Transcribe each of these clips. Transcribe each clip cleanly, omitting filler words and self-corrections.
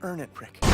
Earn it, prick.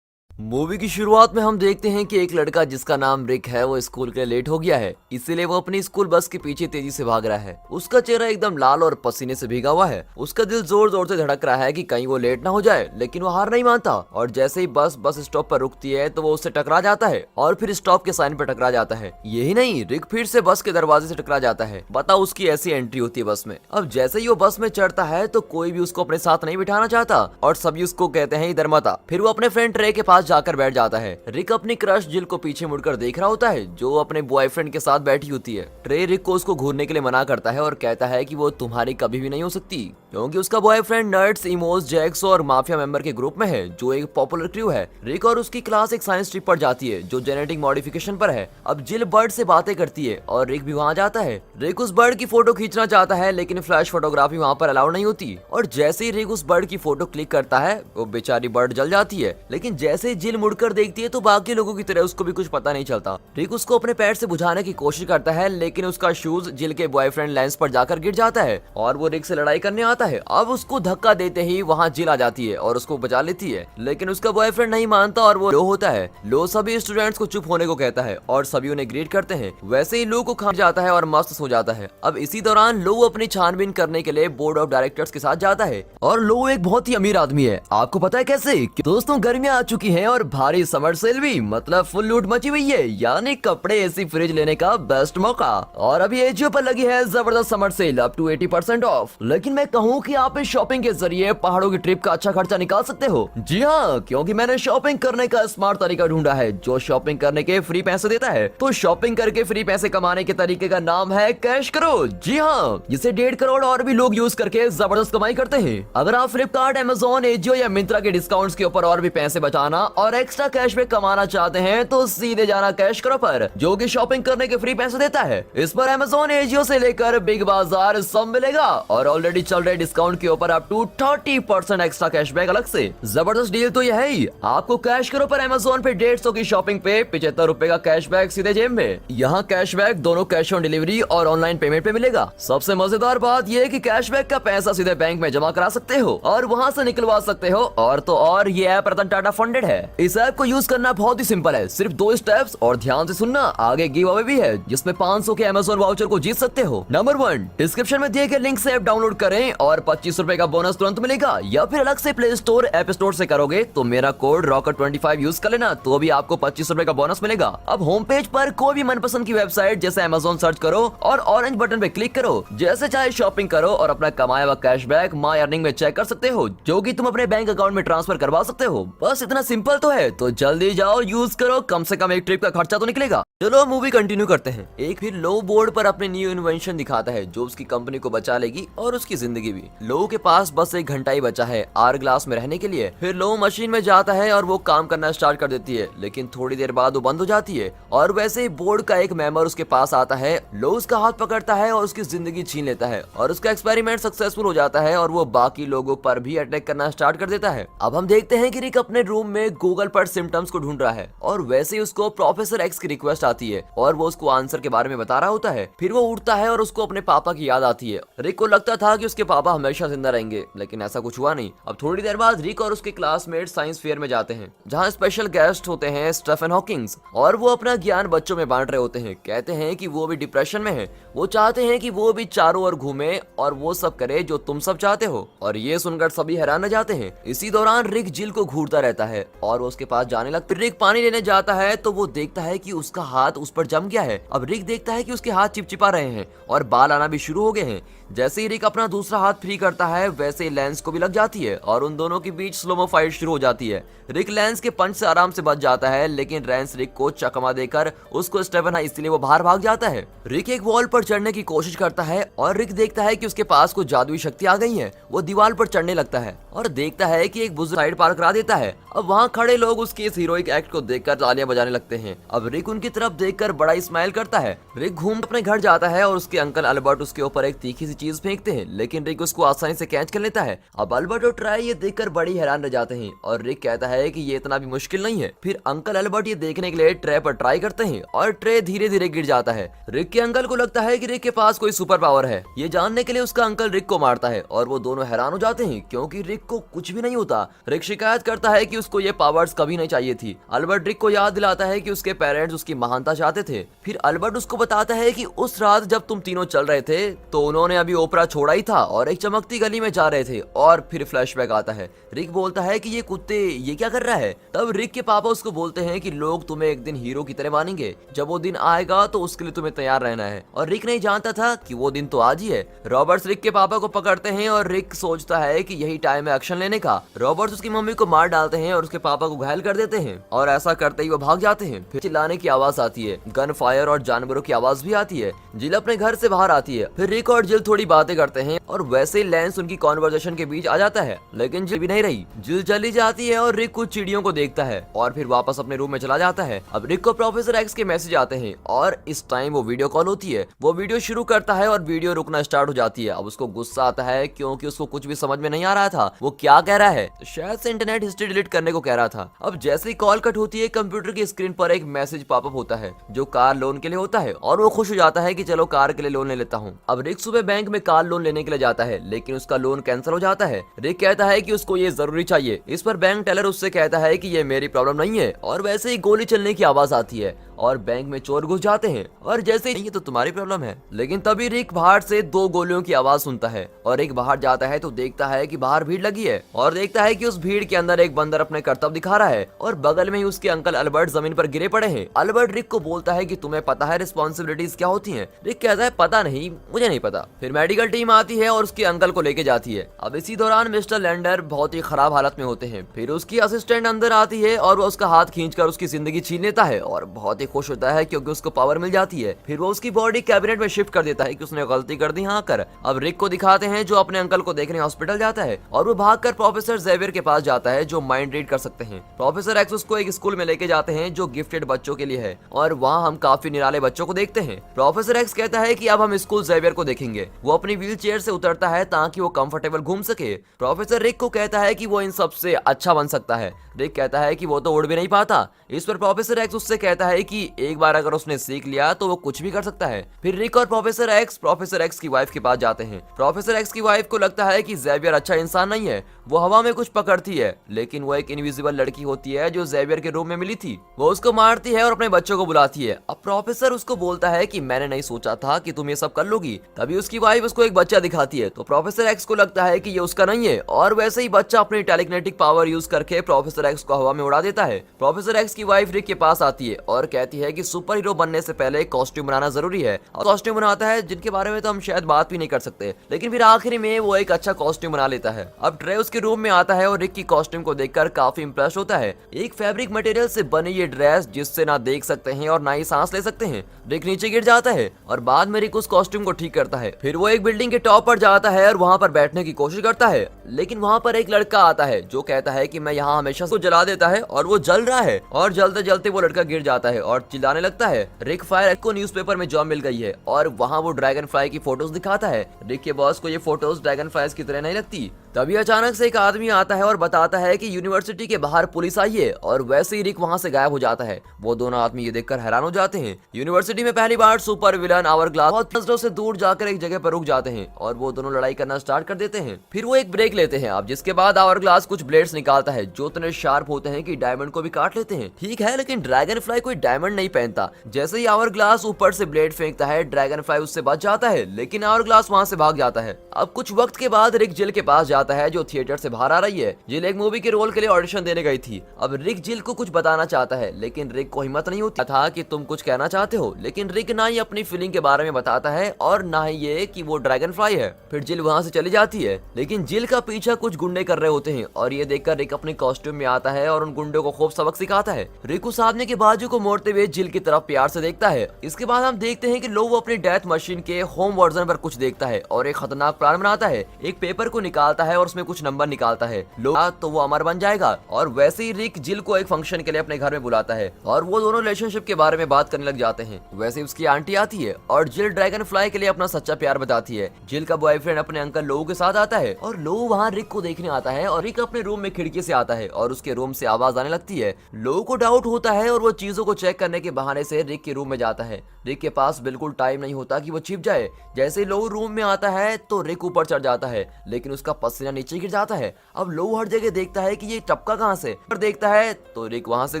Movie की शुरुआत में हम देखते हैं कि एक लड़का जिसका नाम रिक है वो स्कूल के लिए लेट हो गया है, इसीलिए वो अपनी स्कूल बस के पीछे तेजी से भाग रहा है। उसका चेहरा एकदम लाल और पसीने से भीगा हुआ है। उसका दिल जोर जोर से धड़क रहा है कि कहीं वो लेट ना हो जाए, लेकिन वो हार नहीं मानता और जैसे ही बस स्टॉप पर रुकती है तो वो उससे टकरा जाता है और फिर स्टॉप के साइन पर टकरा जाता है। यही नहीं, रिक फिर से बस के दरवाजे से टकरा जाता है। बताओ, उसकी ऐसी एंट्री होती है बस में। अब जैसे ही वो बस में चढ़ता है तो कोई भी उसको अपने साथ नहीं बिठाना चाहता और सभी उसको कहते हैं इधर मत आ। फिर वो अपने फ्रेंड ट्रे के पास जाकर बैठ जाता है। रिक अपनी क्रश जिल को पीछे मुड़कर देख रहा होता है जो अपने बॉयफ्रेंड के साथ बैठी होती है। ट्रे रिक को उसको घूरने के लिए मना करता है और कहता है कि वो तुम्हारी कभी भी नहीं हो सकती, क्योंकि उसका बॉयफ्रेंड नर्ड्स, इमोस, जैक्स और माफिया मेंबर के ग्रुप में है जो एक पॉपुलर क्रू है। रिक और उसकी क्लास एक साइंस ट्रिप पर जाती है जो जेनेटिक मॉडिफिकेशन पर है। अब जिल बर्ड से बातें करती है और रिक भी वहाँ जाता है। रिक उस बर्ड की फोटो खींचना चाहता है लेकिन फ्लैश फोटोग्राफी वहाँ पर अलाउड नहीं होती और जैसे ही रिक उस बर्ड की फोटो क्लिक करता है वो बेचारी बर्ड जल जाती है। लेकिन जैसे ही जिल मुड़कर देखती है तो बाकी लोगों की तरह उसको भी कुछ पता नहीं चलता। रिक उसको अपने पैर से बुझाने की कोशिश करता है लेकिन उसका शूज जिल के बॉयफ्रेंड लेंस पर जाकर गिर जाता है और वो रिक से लड़ाई करने आता है। अब उसको धक्का देते ही वहाँ जिल आ जाती है और उसको बचा लेती है, लेकिन उसका बॉयफ्रेंड नहीं मानता और वो लो होता है। लो सभी स्टूडेंट्स को चुप होने को कहता है और सभी उन्हें ग्रीट करते हैं। वैसे ही लो को खा जाता है और मस्त सो जाता है। अब इसी दौरान लो अपनी छानबीन करने के लिए बोर्ड ऑफ डायरेक्टर्स के साथ जाता है और लो एक बहुत ही अमीर आदमी है। आपको पता है कैसे? दोस्तों, गर्मियां आ चुकी हैं और भारी समर सेल भी, मतलब फुल लूट मची हुई है, यानी कपड़े, एसी, फ्रिज लेने का बेस्ट मौका। और अभी एजियो पर लगी है जबरदस्त summer sale up to 80% off. लेकिन मैं कहूँ कि आप इस शॉपिंग के जरिए पहाड़ों की ट्रिप का अच्छा खर्चा निकाल सकते हो। जी हाँ, क्योंकि मैंने शॉपिंग करने का स्मार्ट तरीका ढूंढा है जो शॉपिंग करने के फ्री पैसे देता है। तो शॉपिंग करके फ्री पैसे कमाने के तरीके का नाम है कैश करो। जी हाँ, जिसे 1.5 करोड़ और भी लोग यूज करके जबरदस्त कमाई करते हैं। अगर आप फ्लिपकार्ट, अमेजोन, एजियो या मिंत्रा के डिस्काउंट्स के ऊपर और भी पैसे बचाना और एक्स्ट्रा कैशबैक कमाना चाहते हैं तो सीधे जाना कैश करो पर, जो कि शॉपिंग करने के फ्री पैसे देता है। इस पर अमेजोन, एजियो से लेकर बिग बाजार सब मिलेगा और ऑलरेडी चल रहे डिस्काउंट के ऊपर अप टू 30% एक्स्ट्रा कैशबैक अलग से। जबरदस्त डील तो यह है। आपको कैश करो पर अमेजोन पे 150 की शॉपिंग पे 75 रुपए का कैशबैक सीधे जेब में। यहाँ कैशबैक दोनों कैश ऑन डिलीवरी और ऑनलाइन पेमेंट पे मिलेगा। सबसे मजेदार बात यह है कि कैशबैक का पैसा सीधे बैंक में जमा करा सकते हो और वहाँ से निकलवा सकते हो। और तो और ये ऐप रतन टाटा फंडेड है। इस ऐप को यूज करना बहुत ही सिंपल है, सिर्फ 2 स्टेप्स और ध्यान से सुनना। आगे गिव अवे भी है जिसमें 500 के अमेजोन वाउचर को जीत सकते हो। नंबर 1, डिस्क्रिप्शन में दिए गए लिंक से ऐप डाउनलोड करें और 25 रुपए का बोनस तुरंत मिलेगा, या फिर अलग से प्ले स्टोर, ऐप स्टोर से करोगे तो मेरा कोड ROCKET25 यूज कर लेना तो भी आपको 25 रुपए का बोनस मिलेगा। अब होम पेज पर कोई भी मनपसंद की वेबसाइट जैसे अमेजोन सर्च करो और ऑरेंज बटन पे क्लिक करो। जैसे चाहे शॉपिंग करो और अपना कमाया हुआ कैशबैक माय अर्निंग में चेक कर सकते हो, जो कि तुम अपने बैंक अकाउंट में ट्रांसफर करवा सकते हो। बस इतना सिंपल तो है, तो जल्दी जाओ, यूज करो, कम से कम एक ट्रिप का खर्चा तो निकलेगा। चलो मूवी कंटिन्यू करते हैं। एक फिर लो बोर्ड पर अपने न्यू इन्वेंशन दिखाता है जो उसकी कंपनी को बचा लेगी और उसकी जिंदगी भी। लो के पास बस 1 घंटा ही बचा है आर ग्लास में रहने के लिए। फिर लो मशीन में जाता है और वो काम करना स्टार्ट कर देती है, लेकिन थोड़ी देर बाद वो बंद हो जाती है और वैसे ही बोर्ड का एक मेंबर उसके पास आता है। लो उसका हाथ पकड़ता है और उसकी जिंदगी छीन लेता है और उसका एक्सपेरिमेंट सक्सेसफुल हो जाता है और वो बाकी लोगों पर भी अटैक करना स्टार्ट कर देता है। अब हम देखते हैं कि रिक अपने रूम में गूगल पर सिम्टम्स को ढूंढ रहा है और वैसे ही उसको प्रोफेसर एक्स की रिक्वेस्ट आती है और वो उसको आंसर के बारे में बता रहा होता है। फिर वो उठता है और उसको अपने पापा की याद आती है। रिक को लगता था कि उसके पापा हमेशा जिंदा रहेंगे, लेकिन ऐसा कुछ हुआ नहीं। अब थोड़ी देर बाद रिक और उसके क्लासमेट साइंस फेयर में जाते हैं जहाँ स्पेशल गेस्ट होते हैं स्टीफन हॉकिंग्स और वो अपना ज्ञान बच्चों में बांट रहे होते हैं। कहते हैं कि वो भी डिप्रेशन में है, वो चाहते हैं कि वो भी चारों ओर घूमे और वो सब करे जो तुम सब चाहते हो। और ये सुनकर सभी हैरान रह जाते हैं। इसी दौरान रिक जिल को घूरता रहता है और वो उसके पास जाने लगता है। रिक पानी लेने जाता है तो वो देखता है कि उसका हाथ उस पर जम गया है। अब रिक देखता है कि उसके हाथ चिपचिपा रहे हैं और बाल आना भी शुरू हो गए हैं। जैसे ही रिक अपना दूसरा हाथ फ्री करता है वैसे ही लेंस को भी लग जाती है और उन दोनों के बीच स्लोमो फाइट शुरू हो जाती है। रिक लेंस के पंच से आराम से बच जाता है, लेकिन लेंस रिक को चकमा देकर उसको स्टेफन है इसलिए वो बाहर भाग जाता है। रिक एक वॉल पर चढ़ने की कोशिश करता है और रिक देखता है कि उसके पास कुछ जादुई शक्ति आ गई है। वो दीवार पर चढ़ने लगता है और देखता है कि एक बुजुर्ग साइड पार करा देता है। अब वहाँ खड़े लोग उसके इस हीरोइक एक्ट को देखकर तालियां बजाने लगते हैं। अब रिक उनकी तरफ देखकर बड़ा स्माइल करता है। रिक घूम अपने घर जाता है और उसके अंकल अल्बर्ट उसके ऊपर एक तीखी सी चीज फेंकते हैं, लेकिन रिक उसको आसानी से कैच कर लेता है। अब अल्बर्ट और ट्राई ये देखकर बड़ी हैरान रह जाते हैं और रिक कहता है कि ये इतना भी मुश्किल नहीं है। फिर अंकल अल्बर्ट ये देखने के लिए ट्रे पर ट्राई करते हैं और ट्रे धीरे धीरे गिर जाता है। रिक के अंकल को लगता है कि रिक के पास कोई सुपर पावर है। ये जानने के लिए उसका अंकल रिक को मारता है और वो दोनों हैरान हो जाते हैं क्योंकि रिक को कुछ भी नहीं होता। रिक शिकायत करता है कि उसको ये पावर्स कभी नहीं चाहिए थी। अल्बर्ट रिक को याद दिलाता है कि उसके पेरेंट्स उसकी महानता चाहते थे। फिर अल्बर्ट उसको बताता है कि उस रात जब तुम तीनों चल रहे थे तो उन्होंने अभी ओपरा छोड़ा ही था और एक चमकती गली में जा रहे थे। और फिर फ्लैशबैक आता है। रिक बोलता है कि ये कुत्ते ये क्या कर रहा है। तब रिक के पापा उसको बोलते हैं कि लोग तुम्हें एक दिन हीरो की तरह मानेंगे, जब वो दिन आएगा तो उसके लिए तुम्हें तैयार रहना है। और रिक नहीं जानता था कि वो दिन तो आज ही है। रॉबर्ट्स रिक के पापा को पकड़ते हैं और रिक सोचता है कि यही टाइम है एक्शन लेने का। रॉबर्ट्स उसकी मम्मी को मार डालते हैं और उसके पापा को घायल कर देते हैं और ऐसा करते ही वो भाग जाते हैं। फिर चिल्लाने की आवाज आती है, गन फायर और जानवरों की आवाज भी आती है। जिल अपने घर से बाहर आती है। फिर रिक और जिल थोड़ी बातें करते हैं और वैसे ही लेंस उनकी कॉन्वर्सेशन के बीच आ जाता है, लेकिन जिल भी नहीं रही। जिल चली जाती है और रिक कुछ चिड़ियों को देखता है और फिर वापस अपने रूम में चला जाता है। अब रिक को प्रोफेसर एक्स के मैसेज आते हैं और इस टाइम वो वीडियो कॉल होती है। वो वीडियो शुरू करता है और वीडियो रुकना स्टार्ट हो जाती है। अब उसको गुस्सा आता है क्योंकि उसको कुछ भी समझ में नहीं आ रहा था वो क्या कह रहा है। शायद से इंटरनेट हिस्ट्री डिलीट करने को कह रहा था। अब जैसे ही कॉल कट होती है कंप्यूटर की स्क्रीन पर एक मैसेज पॉपअप होता है जो कार लोन के लिए होता है और वो खुश हो जाता है कि चलो कार के लिए लोन ले लेता हूँ। अब रिक सुबह बैंक में कार लोन लेने के लिए जाता है, लेकिन उसका लोन कैंसिल हो जाता है। रिक कहता है कि उसको ये जरूरी चाहिए। इस पर बैंक टेलर उससे कहता है कि ये मेरी प्रॉब्लम नहीं है और वैसे ही गोली चलने की आवाज आती है और बैंक में चोर घुस जाते हैं और जैसे ही ये तो तुम्हारी प्रॉब्लम है। लेकिन तभी रिक बाहर से 2 गोलियों की आवाज सुनता है और रिक बाहर जाता है तो देखता है कि बाहर भीड़ लगी है और देखता है कि उस भीड़ के अंदर एक बंदर अपने करतब दिखा रहा है और बगल में ही उसके अंकल अल्बर्ट जमीन पर गिरे पड़े हैं। अल्बर्ट रिक को बोलता है कि तुम्हें पता है रिस्पॉन्सिबिलिटीज क्या होती हैं। रिक कहता है पता नहीं, मुझे नहीं पता। फिर मेडिकल टीम आती है और उसके अंकल को लेके जाती है। अब इसी दौरान मिस्टर लैंडर बहुत ही खराब हालत में होते हैं। फिर उसकी असिस्टेंट अंदर आती है और वो उसका हाथ खींचकर उसकी जिंदगी छीन लेता है और बहुत ही खुश होता है क्योंकि उसको पावर मिल जाती है। फिर वो उसकी बॉडी कैबिनेट में शिफ्ट कर देता है कि उसने गलती कर दी यहाँ कर। अब रिक को दिखाते हैं जो अपने अंकल को देखने हॉस्पिटल जाता है और वो भागकर प्रोफेसर जेवियर के पास जाता है जो माइंड रीड कर सकते हैं। प्रोफेसर एक्स उसको एक स्कूल में लेके जाते हैं जो गिफ्टेड बच्चों के लिए है और वहाँ हम काफी निराले बच्चों को देखते हैं। प्रोफेसर एक्स कहता है कि अब हम स्कूल जेवियर को देखेंगे। वो अपनी व्हील चेयर से उतरता है ताकि वो कंफर्टेबल घूम सके। प्रोफेसर रिक को कहता है कि वो इन सबसे अच्छा बन सकता है। रिक कहता है कि वो तो उड़ भी नहीं पाता। इस पर प्रोफेसर एक्स उससे कहता है कि एक बार अगर उसने सीख लिया तो वो कुछ भी कर सकता है। फिर रिक और प्रोफेसर एक्स की वाइफ के पास जाते हैं। प्रोफेसर एक्स की वाइफ को लगता है कि जेवियर अच्छा इंसान नहीं है। वो हवा में कुछ पकड़ती है, लेकिन वो एक इनविजिबल लड़की होती है जो जेवियर के रूम में मिली थी। वो उसको मारती है और अपने बच्चों को बुलाती है। अब प्रोफेसर उसको बोलता है कि मैंने नहीं सोचा था कि तुम ये सब कर लोगी। तभी उसकी वाइफ उसको एक बच्चा दिखाती है तो प्रोफेसर एक्स को लगता है कि ये उसका नहीं है और वैसे ही बच्चा अपनी टेलीकिनेटिक पावर यूज करके प्रोफेसर एक्स को हवा में उड़ा देता है। प्रोफेसर एक्स की वाइफ रिक के पास आती है और कहती है कि सुपर हीरो बनने से पहले कॉस्ट्यूम बनाना जरूरी है और कॉस्ट्यूम बनाता है जिनके बारे में तो हम शायद बात भी नहीं कर सकते, लेकिन फिर आखिरी में वो एक अच्छा कॉस्ट्यूम बना लेता है। अब ट्रे उसके रूम में आता है और रिक की कॉस्ट्यूम को देखकर काफी इंप्रेस होता है। एक फैब्रिक मटेरियल से बनी ये ड्रेस जिससे ना देख सकते हैं और ना ही सांस ले सकते हैं। रिक नीचे गिर जाता है और बाद में रिक उस कॉस्ट्यूम को ठीक करता है। फिर वो एक बिल्डिंग के टॉप पर जाता है और वहाँ पर बैठने की कोशिश करता है, लेकिन वहाँ पर एक लड़का आता है जो कहता है कि मैं यहाँ हमेशा को जला देता है और वो जल रहा है और जलते जलते वो लड़का गिर जाता है और चिल्लाने लगता है। रिक फायर को न्यूज़पेपर में जॉब मिल गई है और वहाँ वो ड्रैगन फ्लाई की फोटोज दिखाता है। रिक के बॉस को ये फोटोज ड्रैगन फ्लाइज की तरह नहीं लगती। तभी अचानक से एक आदमी आता है और बताता है कि यूनिवर्सिटी के बाहर पुलिस आई है और वैसे ही रिक वहाँ से गायब हो जाता है। वो दोनों आदमी ये देखकर हैरान हो जाते हैं। यूनिवर्सिटी में पहली बार सुपर विलन आवरग्लास बहुत नजरों से दूर जाकर एक जगह पर रुक जाते हैं और वो दोनों लड़ाई करना स्टार्ट कर देते हैं। फिर वो एक ब्रेक लेते हैं, अब जिसके बाद आवरग्लास कुछ ब्लेड्स निकालता है जो इतने शार्प होते हैं कि डायमंड को भी काट लेते हैं। ठीक है, लेकिन ड्रैगन फ्लाई कोई डायमंड नहीं पहनता। जैसे ही आवरग्लास ऊपर से ब्लेड फेंकता है ड्रैगन फ्लाई उससे बच जाता है, लेकिन आवरग्लास वहाँ से भाग जाता है। अब कुछ वक्त के बाद रिक जिल के पास जाता है जो थिएटर से बाहर आ रही है। जिल एक मूवी के रोल के लिए ऑडिशन देने गई थी। अब रिक जिल को कुछ बताना चाहता है, लेकिन रिक को हिम्मत नहीं होती था कि तुम कुछ कहना चाहते हो। लेकिन रिक ना ही अपनी फीलिंग के बारे में बताता है और ना ही ये कि वो ड्रैगन फ्लाई है। फिर जिल वहाँ से चली जाती है, लेकिन जिल का पीछा कुछ गुंडे कर रहे होते हैं और ये देखकर रिक अपने कॉस्ट्यूम में आता है और उन गुंडों को खूब सबक सिखाता है। रिक उस आदमी के बाजू को मोड़ते हुए जिल की तरफ प्यार से देखता है। इसके बाद हम देखते हैं कि लोग अपनी डेथ मशीन के होम वर्जन पर कुछ देखता है और एक खतरनाक प्लान बनाता है। एक पेपर को निकालता है और उसमें कुछ नंबर निकालता है, तो वो अमर बन जाएगा। और वैसे ही रिक जिल को एक फंक्शन के लिए अपने घर में बुलाता है और वो दोनों रिलेशनशिप के बारे में बात करने लग जाते हैं। वैसे उसकी आंटी आती है और जिल ड्रैगन फ्लाई के लिए अपना सच्चा प्यार बताती है। जिल का बॉयफ्रेंड अपने अंकल लो के साथ आता है और लो वहाँ रिक को देखने आता है और रिक अपने रूम में खिड़की से आता है और उसके रूम से आवाज आने लगती है। लो को डाउट होता है और वो चीजों को चेक करने के बहाने से रिक के रूम में जाता है। रिक के पास बिल्कुल टाइम नहीं होता कि वो छिप जाए। जैसे लो रूम में आता है तो रिक ऊपर चढ़ जाता है, लेकिन उसका पसीना नीचे गिर जाता है। अब लो हर जगह देखता है कि ये टपका कहां से, पर देखता है तो रिक वहां से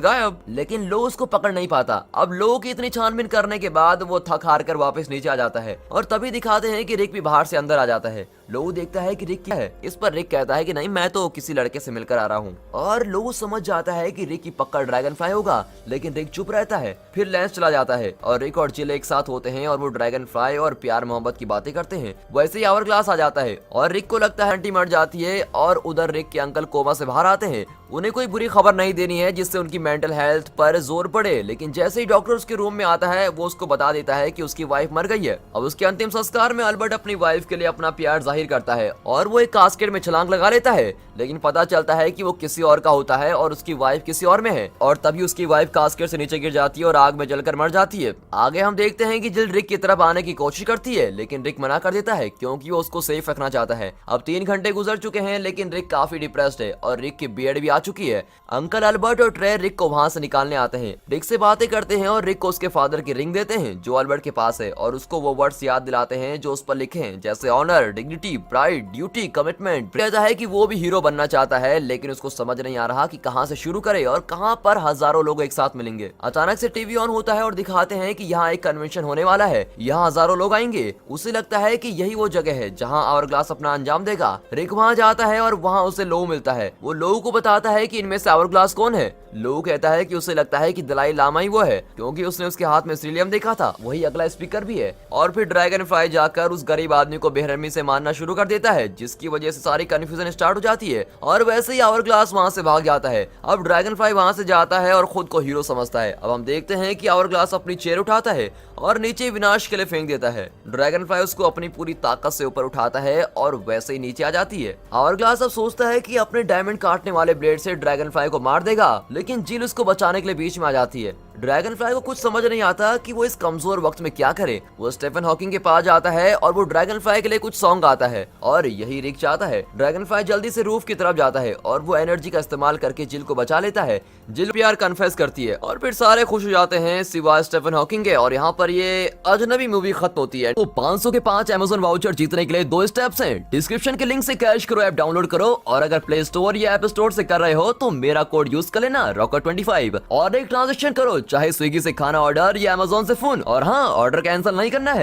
गायब, लेकिन लो उसको पकड़ नहीं पाता। अब लो की इतनी छानबीन करने के बाद वो थक हार कर वापस नीचे आ जाता है और तभी दिखाते हैं कि रिक भी बाहर से अंदर आ जाता है। लो देखता है कि रिक क्या है। इस पर रिक कहता है कि नहीं, मैं तो किसी लड़के से मिलकर आ रहा हूँ। और लो समझ जाता है कि रिक की पक्का ड्रैगन फ्लाई होगा, लेकिन रिक चुप रहता है। फिर लेंस चला जाता है और रिक और जिल एक साथ होते हैं और वो ड्रैगन फ्लाई और प्यार मोहब्बत की बातें करते हैं। वैसे ही आवर ग्लास आ जाता है और रिक को लगता है आंटी मर जाती है और उधर रिक के अंकल कोमा से बाहर आते हैं। उन्हें कोई बुरी खबर नहीं देनी है जिससे उनकी मेंटल हेल्थ पर जोर पड़े, लेकिन जैसे ही डॉक्टर उसके रूम में आता है वो उसको बता देता है कि उसकी वाइफ मर गई है। अब उसके अंतिम संस्कार में अल्बर्ट अपनी वाइफ के लिए अपना प्यार जाहिर करता है और वो एक कास्केट में छलांग लगा लेता है, लेकिन पता चलता है कि वो किसी और का होता है और उसकी वाइफ किसी और में है। और तभी उसकी वाइफ कास्केट से नीचे गिर जाती है और आग में जलकर मर जाती है। आगे हम देखते हैं कि जिल रिक की तरफ आने की कोशिश करती है, लेकिन रिक मना कर देता है क्योंकि वो उसको सेफ रखना चाहता है। अब 3 घंटे गुजर चुके हैं, लेकिन रिक काफी डिप्रेस्ड है और रिक की बियर्ड भी आ चुकी है। अंकल अल्बर्ट और ट्रे रिक को वहां से निकालने आते हैं, रिक से बातें करते हैं और रिक को उसके फादर की रिंग देते हैं जो अल्बर्ट के पास है, और उसको वो वर्ड्स याद दिलाते हैं जो उस पर लिखे हैं, जैसे honour, dignity, pride, duty, commitment. कहता है कि वो भी हीरो बनना चाहता है, लेकिन उसको समझ नहीं आ रहा कि कहां से शुरू करे और कहां पर हजारों लोग एक साथ मिलेंगे। अचानक से टीवी ऑन होता है और दिखाते हैं कि यहाँ एक कन्वेंशन होने वाला है, यहाँ हजारों लोग आएंगे। उसे लगता है कि यही वो जगह है जहाँ आवर ग्लास अपना अंजाम देगा। रिक वहाँ जाता है और वहाँ उसे लो मिलता है। वो लो को बताता है कि इनमें से आवर ग्लास कौन है। लो कहता है कि उसे लगता है कि दलाई लामा ही वो है, क्योंकि उसने उसके हाथ में सीलियम देखा था, वही अगला स्पीकर भी है। और फिर ड्रैगन फ्लाई जाकर उस गरीब आदमी को बेरहमी से मारना शुरू कर देता है, जिसकी वजह से सारी कंफ्यूजन स्टार्ट हो जाती है और वैसे ही आवर ग्लास वहाँ से भाग जाता है। अब ड्रैगन फ्लाई वहाँ से जाता है और खुद को हीरो समझता है। अब हम देखते हैं कि आवर ग्लास अपनी चेयर उठाता है और नीचे विनाश के लिए फेंक देता है। ड्रैगन फ्लाई उसको अपनी पूरी ताकत से ऊपर उठाता है और वैसे ही नीचे आ जाती है। आवर ग्लास अब सोचता है कि अपने डायमंड काटने वाले ब्लेड से ड्रैगन फ्लाई को मार देगा, लेकिन जिल उसको बचाने के लिए बीच में आ जाती है। ड्रैगन फ्लाई को कुछ समझ नहीं आता कि वो इस कमजोर वक्त में क्या करे। वो स्टीफन हॉकिंग के पास जाता है और वो ड्रैगन फ्लाई के लिए कुछ सॉन्ग गाता है और यही रिक चाहता है। ड्रैगन फ्लाई जल्दी से रूफ की तरफ जाता है और वो एनर्जी का इस्तेमाल करके जिल को बचा लेता है। जिल प्यार कन्फेस करती है और फिर सारे खुश हो जाते हैं सिवाय स्टीफन हॉकिंग के, और यहाँ पर ये अजनबी मूवी खत्म होती है। तो 500 के 5 अमेज़न वाउचर जीतने के लिए 2 स्टेप्स हैं। डिस्क्रिप्शन के लिंक से कैश करो, ऐप डाउनलोड करो, और अगर प्ले स्टोर या ऐप स्टोर से कर रहे हो तो मेरा कोड यूज कर लेना रॉकेट25, और एक ट्रांजेक्शन करो, चाहे स्विगी से खाना ऑर्डर या अमेज़न से फोन। और हाँ, ऑर्डर कैंसिल नहीं करना है।